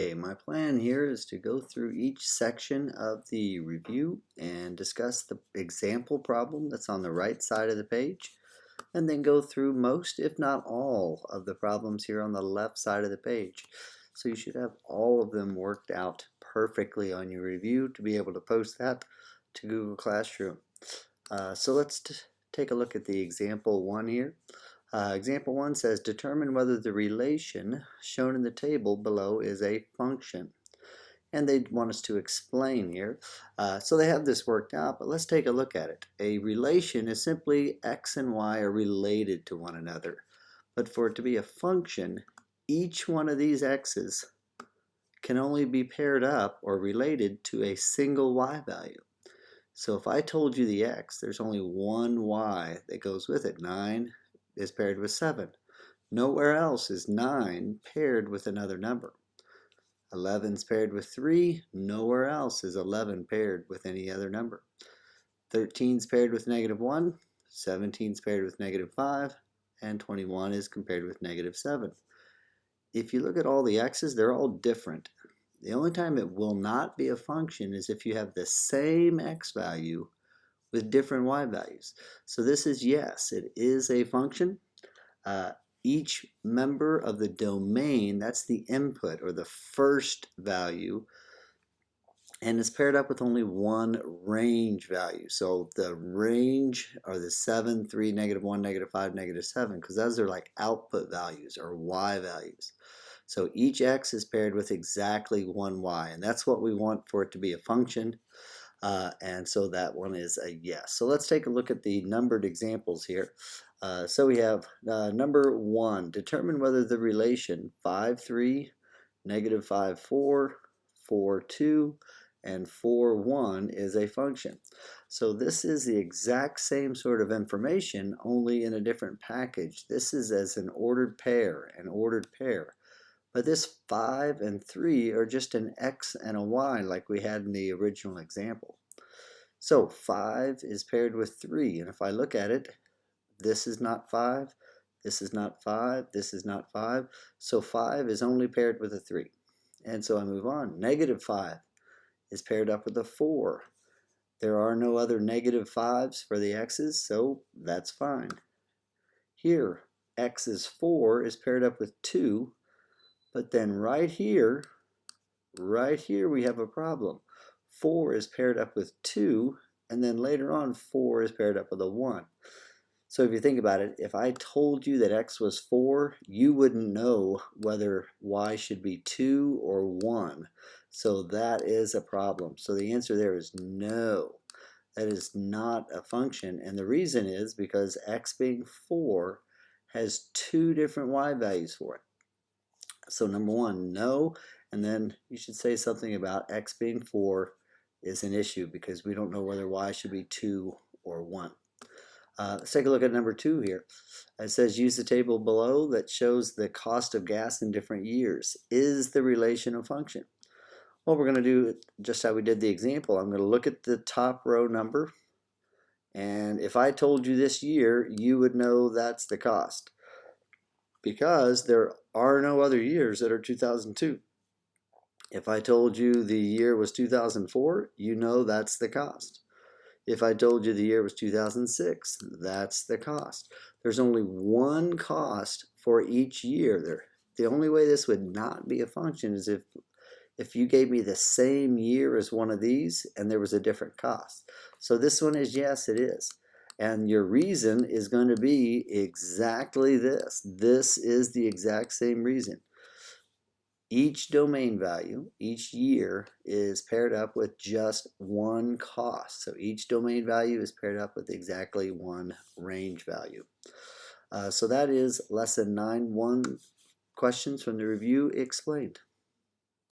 Okay, my plan here is to go through each section of the review and discuss the example problem that's on the right side of the page, and then go through most, if not all, of the problems here on the left side of the page. So you should have all of them worked out perfectly on your review to be able to post that to Google Classroom. So let's take a look at the example one here. Example 1 says, determine whether the relation shown in the table below is a function. And they want us to explain here. So they have this worked out, but let's take a look at it. A relation is simply x and y are related to one another. But for it to be a function, each one of these x's can only be paired up or related to a single y value. So if I told you the x, there's only one y that goes with it. 9 is paired with 7. Nowhere else is 9 paired with another number. 11 is paired with 3. Nowhere else is 11 paired with any other number. 13 is paired with -1. 17 is paired with -5. And 21 is compared with -7. If you look at all the x's, they're all different. The only time it will not be a function is if you have the same x value with different y values. So this is yes, it is a function. Each member of the domain, that's the input or the first value, and it's paired up with only one range value. So the range are the 7, 3, -1, -5, -7, because those are like output values or y values. So each x is paired with exactly one y, and that's what we want for it to be a function. And so that one is a yes. So let's take a look at the numbered examples here. So we have number 1, determine whether the relation 5, 3, -5, 4, 4, 2, and 4, 1 is a function. So this is the exact same sort of information, only in a different package. This is as an ordered pair, But this 5 and 3 are just an x and a y like we had in the original example. So 5 is paired with 3, and if I look at it, this is not 5, this is not 5, this is not 5, so 5 is only paired with a 3. And so I move on. -5 is paired up with a 4. There are no other -5s for the x's, so that's fine. Here, x is 4 is paired up with 2, but then right here we have a problem. 4 is paired up with 2, and then later on 4 is paired up with a 1. So if you think about it, if I told you that x was 4, you wouldn't know whether y should be 2 or 1. So that is a problem. So the answer there is no. That is not a function, and the reason is because x being 4 has two different y values for it. So number 1, no, and then you should say something about x being 4 is an issue because we don't know whether y should be 2 or 1. Let's take a look at number 2 here. It says use the table below that shows the cost of gas in different years. Is the relation a function? Well, we're going to do just how we did the example. I'm going to look at the top row number, and if I told you this year, you would know that's the cost, because there are no other years that are 2002. If I told you the year was 2004, you know that's the cost. If I told you the year was 2006, that's the cost. There's only one cost for each year. The only way this would not be a function is if you gave me the same year as one of these and there was a different cost. So this one is yes, it is. And your reason is going to be exactly this. This is the exact same reason. Each domain value, each year, is paired up with just one cost. So each domain value is paired up with exactly one range value. So that is lesson 9.1 questions from the review explained.